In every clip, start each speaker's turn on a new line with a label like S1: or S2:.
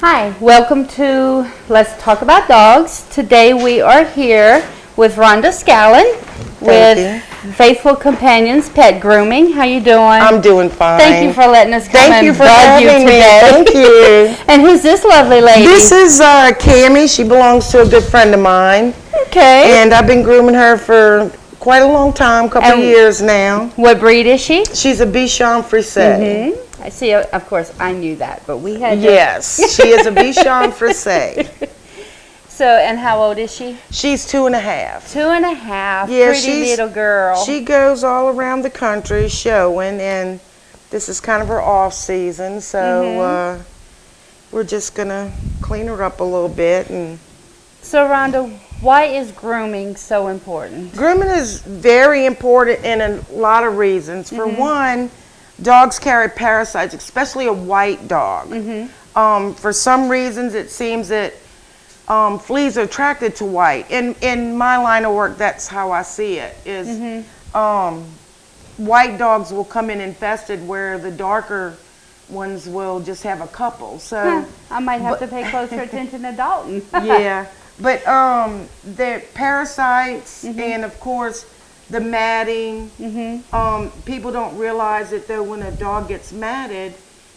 S1: Hi, welcome to Let's Talk About Dogs. Today we are here with Ronda Scallan with Faithful Companions Pet Grooming. How you doing?
S2: I'm doing fine.
S1: Thank you for letting us come
S2: Thank you for having me. Thank you.
S1: And who's this lovely lady?
S2: This is Cammie. She belongs to a good friend of mine.
S1: Okay.
S2: And I've been grooming her for quite a long time, couple of years now.
S1: What breed is she?
S2: She's a Bichon Frise.
S1: I see. Of course, I knew that, but we had.
S2: Yes, she is a Bichon Frise.
S1: So, and how old is she?
S2: She's 2.5.
S1: 2.5.
S2: Yeah,
S1: pretty little girl.
S2: She goes all around the country showing, and this is kind of her off season, so we're just gonna clean her up a little bit. And
S1: so, Rhonda, why is grooming so important?
S2: Grooming is very important in a lot of reasons. For one, dogs carry parasites, especially a white dog. For some reasons, it seems that fleas are attracted to white. In my line of work, that's how I see it, is white dogs will come in infested where the darker ones will just have a couple. So
S1: I might have to pay closer attention to Dalton.
S2: Yeah, but the parasites and of course the matting, people don't realize that though when a dog gets matted,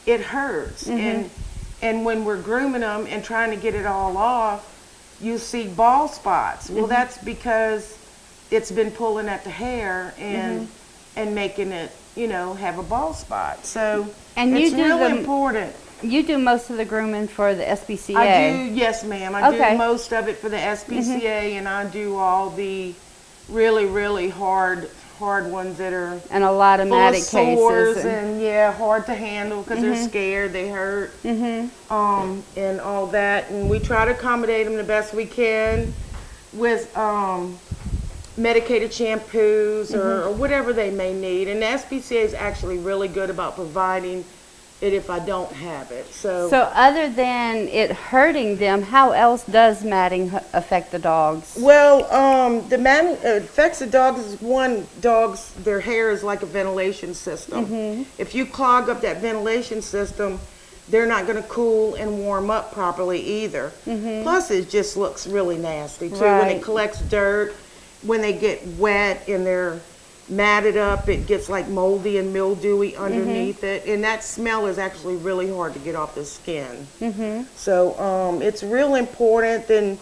S2: it hurts. And when we're grooming them and trying to get it all off, you see bald spots. Well, that's because it's been pulling at the hair and making it, you know, have a bald spot. So it's really important.
S1: You do most of the grooming for the SPCA.
S2: I do, yes ma'am. I do most of it for the SPCA, and I do all the really hard ones that are
S1: and a lot of matted cases
S2: and hard to handle because they're scared, they hurt, and all that. And we try to accommodate them the best we can with medicated shampoos or whatever they may need. And the SPCA is actually really good about providing it if I don't have it. So
S1: other than it hurting them, how else does matting affect the dogs?
S2: Well, the matting affects the dogs. One, dogs, their hair is like a ventilation system. If you clog up that ventilation system, they're not going to cool and warm up properly either. Plus, it just looks really nasty too when it collects dirt. When they get wet and they're matted up, it gets like moldy and mildewy underneath it, and that smell is actually really hard to get off the skin. So it's real important. Then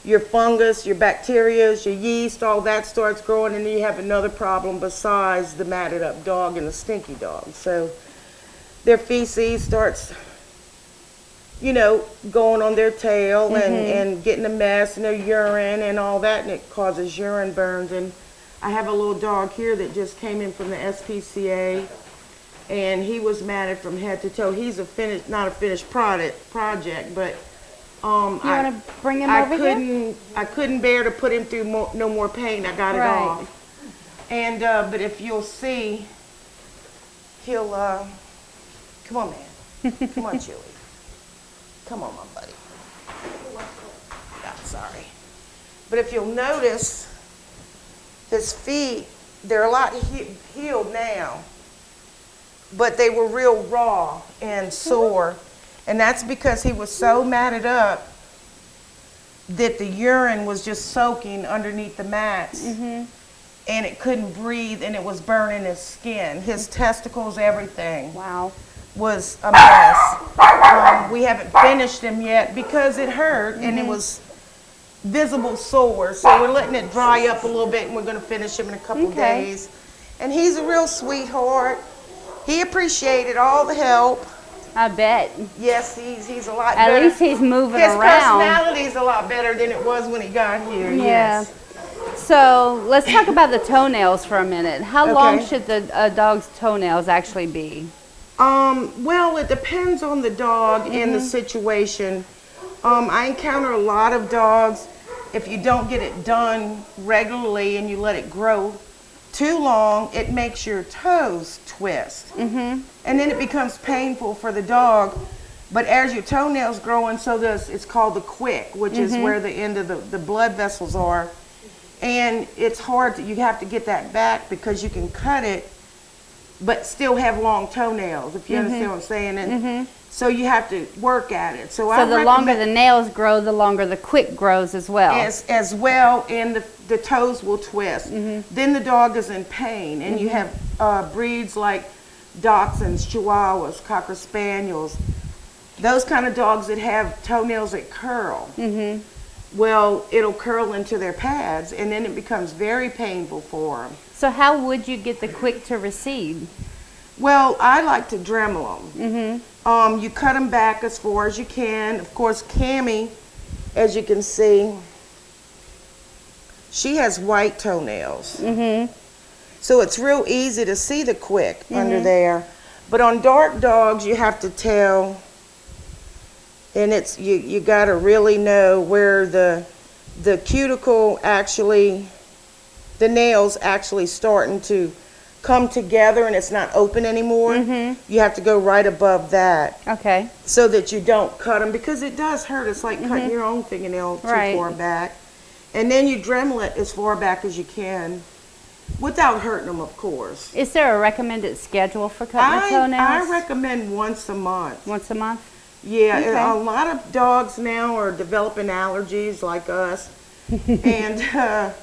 S2: your fungus, your bacteria, your yeast, all that starts growing, and then you have another problem besides the matted up dog and the stinky dog. So their feces starts, you know, going on their tail and getting a mess, and their urine and all that, and it causes urine burns. And I have a little dog here that just came in from the SPCA, and he was matted from head to toe. He's not a finished project, but
S1: you want to bring him over here?
S2: I couldn't bear to put him through no more pain. I got it off. And but if you'll see, he'll come on, man, come on, Chewy, come on, my buddy. Sorry, but if you'll notice, his feet, they're a lot healed now, but they were real raw and sore. And that's because he was so matted up that the urine was just soaking underneath the mats, and it couldn't breathe, and it was burning his skin. His testicles, everything was a mess. We haven't finished him yet because it hurt, and it was visible sore, so we're letting it dry up a little bit, and we're going to finish him in a couple days. And he's a real sweetheart. He appreciated all the help.
S1: I bet.
S2: Yes, he's a lot better.
S1: At least he's moving
S2: His
S1: around.
S2: His personality is a lot better than it was when he got here.
S1: Yeah.
S2: Yes.
S1: So let's talk about the toenails for a minute. How long should the dog's toenails actually be?
S2: Well, it depends on the dog and the situation. I encounter a lot of dogs, if you don't get it done regularly and you let it grow too long, it makes your toes twist. And then it becomes painful for the dog. But as your toenails growing, so it's called the quick, which is where the end of the blood vessels are. And it's hard, you have to get that back because you can cut it, but still have long toenails, if you understand what I'm saying. And So you have to work at it. So
S1: So the longer the nails grow, the longer the quick grows as well.
S2: as well, and the toes will twist. Then the dog is in pain, and you have breeds like Dachshunds, Chihuahuas, Cocker Spaniels, those kind of dogs that have toenails that curl. Well, it'll curl into their pads, and then it becomes very painful for them.
S1: So how would you get the quick to recede?
S2: Well, I like to Dremel them. You cut them back as far as you can. Of course, Cammie, as you can see, she has white toenails. So it's real easy to see the quick under there. But on dark dogs, you have to tell, and it's you got to really know where the cuticle actually, the nails actually starting to come together and it's not open anymore. You have to go right above that.
S1: Okay.
S2: So that you don't cut them, because it does hurt. It's like cutting your own fingernail too far back. And then you Dremel it as far back as you can without hurting them, of course.
S1: Is there a recommended schedule for cutting the toenails?
S2: I recommend once a month.
S1: Once a month?
S2: Yeah,
S1: Okay.
S2: a lot of dogs now are developing allergies like us. And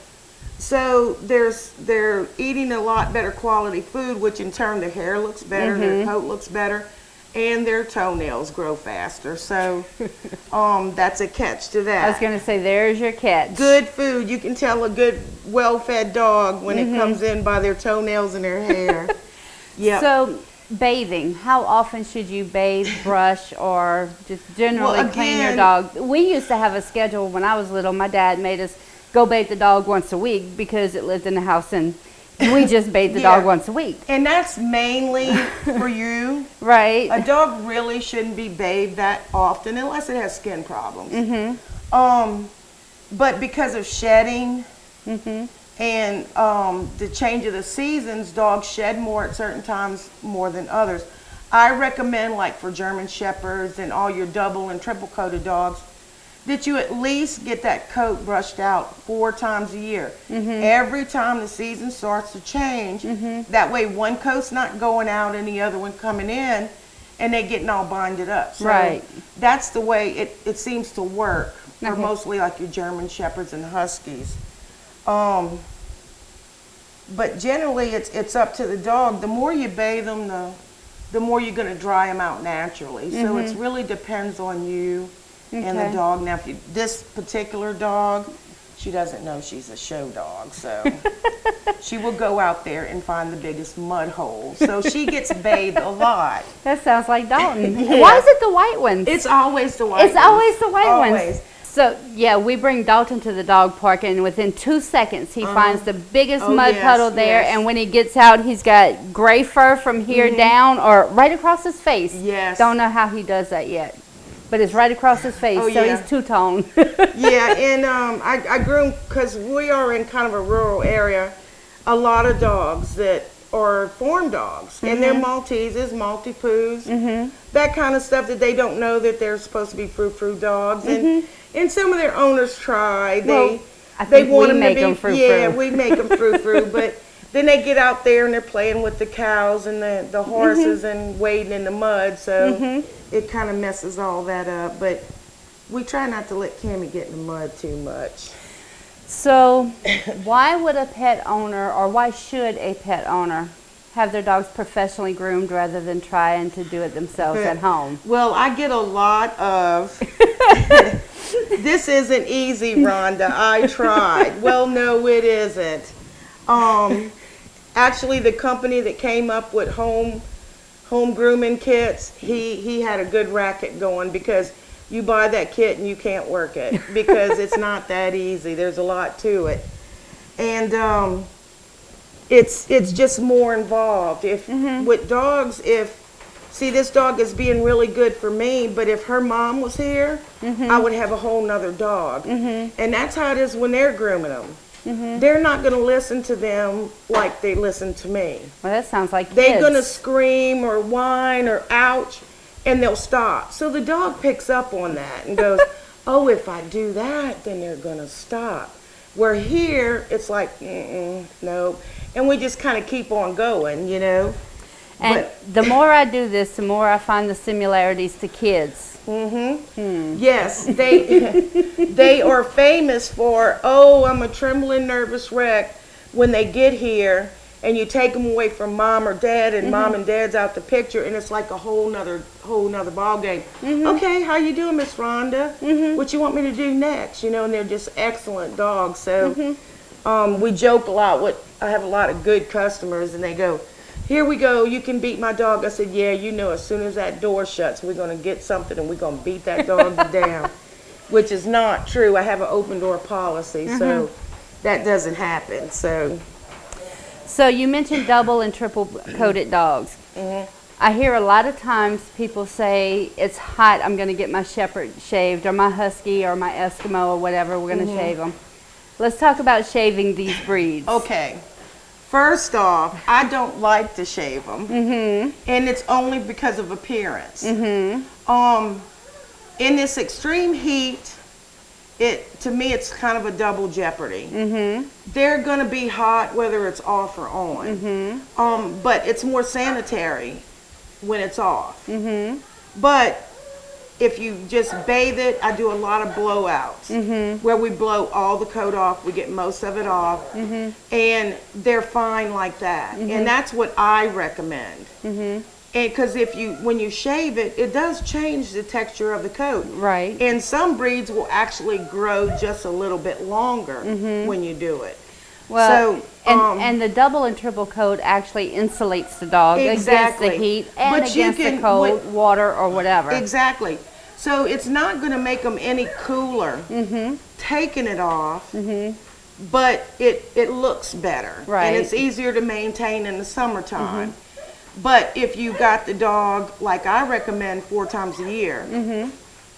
S2: so they're eating a lot better quality food, which in turn their hair looks better, their coat looks better, and their toenails grow faster. So that's a catch to that.
S1: I was going to say, there's your catch.
S2: Good food. You can tell a good, well-fed dog when it comes in by their toenails and their hair. Yeah.
S1: So bathing, how often should you bathe, brush, or just generally clean your dog? We used to have a schedule when I was little. My dad made us go bathe the dog once a week because it lived in the house, and we just bathe the dog once a week.
S2: And that's mainly for you.
S1: Right.
S2: A dog really shouldn't be bathed that often unless it has skin problems. But because of shedding and the change of the seasons, dogs shed more at certain times more than others. I recommend, like for German Shepherds and all your double and triple coated dogs, that you at least get that coat brushed out 4 times a year. Every time the season starts to change, that way one coat's not going out and the other one coming in, and they getting all binded up. So that's the way it seems to work for mostly like your German Shepherds and Huskies. But generally it's up to the dog. The more you bathe them, the more you're going to dry them out naturally. So it really depends on you and the dog. Now, if this particular dog, she doesn't know she's a show dog, so she will go out there and find the biggest mud hole. So she gets bathed a lot.
S1: That sounds like Dalton. Why is it the white ones?
S2: It's always the white ones.
S1: It's always the white
S2: ones.
S1: So, yeah, we bring Dalton to the dog park, and within 2 seconds, he finds the biggest mud puddle there, and when he gets out, he's got gray fur from here down, or right across his face.
S2: Yes.
S1: Don't know how he does that yet, but it's right across his face, so he's two-tone.
S2: Yeah, and I groom, because we are in kind of a rural area, a lot of dogs that are form dogs, and they're Malteses, Maltipoos, that kind of stuff that they don't know that they're supposed to be frou-frou dogs, and some of their owners try. They want them to be frou-frou. Yeah, we make them frou-frou, but then they get out there and they're playing with the cows and the horses and wading in the mud, so it kind of messes all that up. But we try not to let Cammie get in the mud too much.
S1: So why would a pet owner, or why should a pet owner have their dogs professionally groomed rather than trying to do it themselves at home?
S2: Well, I get a lot of, this isn't easy, Rhonda, I tried. Well, no, it isn't. Actually, the company that came up with home grooming kits, he had a good racket going, because you buy that kit and you can't work it because it's not that easy. There's a lot to it. And it's just more involved. With dogs, see, this dog is being really good for me, but if her mom was here, I would have a whole nother dog. And that's how it is when they're grooming them. They're not going to listen to them like they listen to me.
S1: Well, that sounds like kids.
S2: They're going to scream or whine or ouch, and they'll stop. So the dog picks up on that and goes, oh, if I do that, then they're going to stop. Where here, it's like, nope. And we just kind of keep on going, you know.
S1: And the more I do this, the more I find the similarities to kids.
S2: Yes, they are famous for, oh, I'm a trembling, nervous wreck when they get here, and you take them away from mom or dad, and mom and dad's out the picture, and it's like a whole nother ball game. Okay, how you doing, Miss Ronda? What you want me to do next? You know, and they're just excellent dogs. So we joke a lot. I have a lot of good customers, and they go, here we go, you can beat my dog. I said, yeah, you know, as soon as that door shuts, we're going to get something and we're going to beat that dog down, which is not true. I have an open door policy, so that doesn't happen. So
S1: you mentioned double and triple coated dogs. I hear a lot of times people say, it's hot, I'm going to get my Shepherd shaved, or my Husky, or my Eskimo, or whatever, we're going to shave them. Let's talk about shaving these breeds.
S2: Okay. First off, I don't like to shave them, and it's only because of appearance. In this extreme heat, to me it's kind of a double jeopardy. They're going to be hot whether it's off or on, but it's more sanitary when it's off. But if you just bathe it, I do a lot of blowouts where we blow all the coat off, we get most of it off, and they're fine like that. And that's what I recommend. And because when you shave it, it does change the texture of the coat.
S1: Right.
S2: And some breeds will actually grow just a little bit longer when you do it.
S1: Well, so, and the double and triple coat actually insulates the dog against the heat and against the cold, water, or whatever.
S2: Exactly. So it's not going to make them any cooler taking it off, but it looks better.
S1: Right.
S2: And it's easier to maintain in the summertime. But if you got the dog, like I recommend 4 times a year,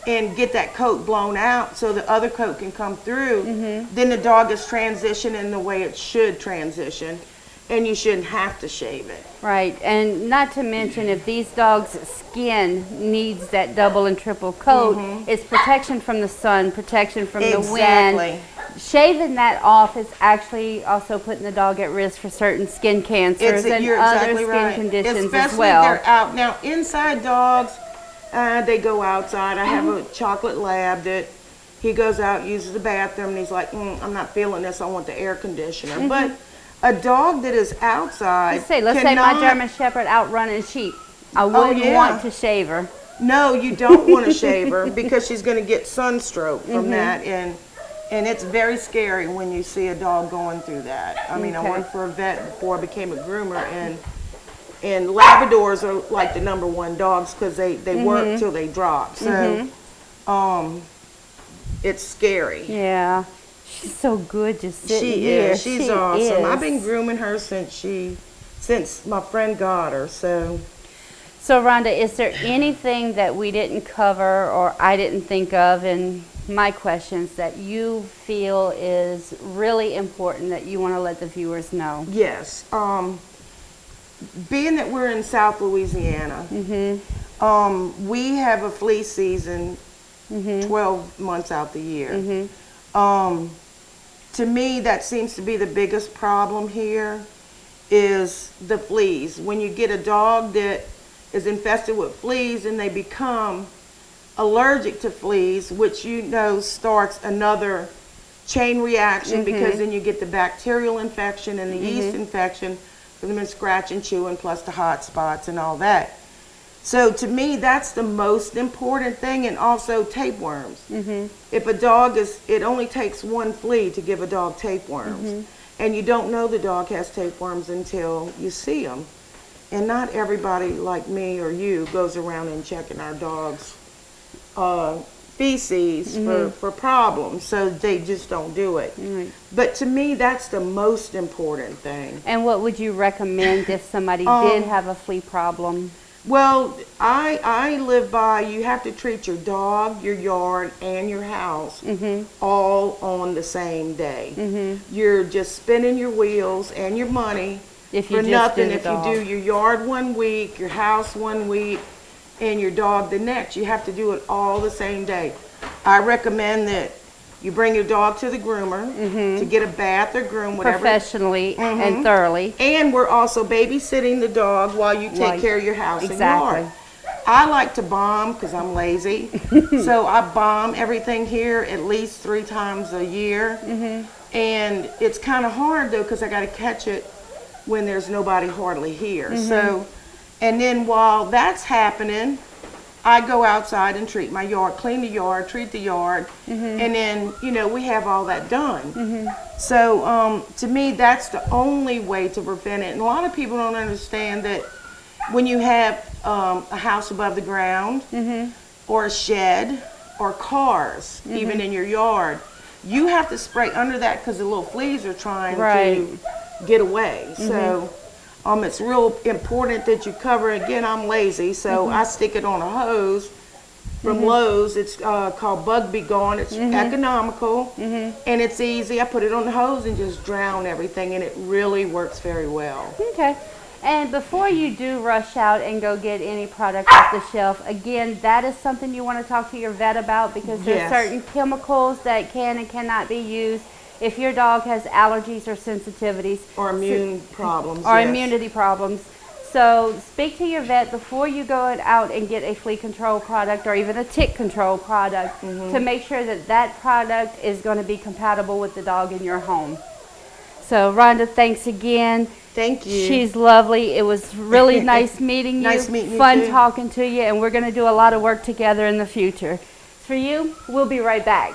S2: and get that coat blown out so the other coat can come through, then the dog is transitioning the way it should transition, and you shouldn't have to shave it.
S1: Right, and not to mention if these dogs' skin needs that double and triple coat, it's protection from the sun, protection from the wind. Shaving that off is actually also putting the dog at risk for certain skin cancers and other skin conditions
S2: especially
S1: as well.
S2: If they're out. Now, inside dogs, they go outside. I have a chocolate lab that he goes out, uses the bathroom, and he's like, I'm not feeling this, I want the air conditioner. But a dog that is outside
S1: let's say my German Shepherd out running sheep. I wouldn't want to shave her.
S2: No, you don't want to shave her because she's going to get sunstroke from that, and it's very scary when you see a dog going through that. I mean, I worked for a vet before I became a groomer, and Labradors are like the #1 dogs because they work till they drop. So it's scary.
S1: Yeah. She's so good just sitting here.
S2: She's awesome. I've been grooming her since my friend got her. So
S1: Rhonda, is there anything that we didn't cover or I didn't think of in my questions that you feel is really important that you want to let the viewers know?
S2: Yes. Being that we're in South Louisiana, we have a flea season 12 months out the year. To me, that seems to be the biggest problem here is the fleas. When you get a dog that is infested with fleas and they become allergic to fleas, which you know starts another chain reaction because then you get the bacterial infection and the yeast infection from them scratching, chewing, plus the hot spots and all that. So to me, that's the most important thing, and also tapeworms. If a dog it only takes 1 flea to give a dog tapeworms, and you don't know the dog has tapeworms until you see them. And not everybody like me or you goes around and checking our dogs' feces for problems, so they just don't do it. But to me, that's the most important thing.
S1: And what would you recommend if somebody did have a flea problem?
S2: Well, I live by, you have to treat your dog, your yard, and your house all on the same day. You're just spinning your wheels and your money for nothing if you do your yard 1 week, your house 1 week, and your dog the next. You have to do it all the same day. I recommend that You bring your dog to the groomer to get a bath or groom, whatever.
S1: Professionally and thoroughly.
S2: And we're also babysitting the dog while you take care of your house and yard. I like to balm because I'm lazy. So I balm everything here at least 3 times a year. And it's kind of hard though because I got to catch it when there's nobody hardly here. So, and then while that's happening, I go outside and treat my yard, clean the yard, treat the yard, and then, you know, we have all that done. So to me, that's the only way to prevent it. And a lot of people don't understand that when you have a house above the ground or a shed or cars, even in your yard, you have to spray under that because the little fleas are trying to get away. So it's real important that you cover. Again, I'm lazy, so I stick it on a hose from Lowe's. It's called Bug Be Gone. It's economical and it's easy. I put it on the hose and just drown everything, and it really works very well.
S1: Okay. And before you do rush out and go get any product off the shelf, again, that is something you want to talk to your vet about because there's certain chemicals that can and cannot be used if your dog has allergies or sensitivities.
S2: Or immune problems.
S1: Or immunity problems. So speak to your vet before you go out and get a flea control product or even a tick control product to make sure that that product is going to be compatible with the dog in your home. So Rhonda, thanks again.
S2: Thank you.
S1: She's lovely. It was really nice meeting you.
S2: Nice meeting you
S1: Fun
S2: too.
S1: talking to you, and we're going to do a lot of work together in the future. For you, we'll be right back.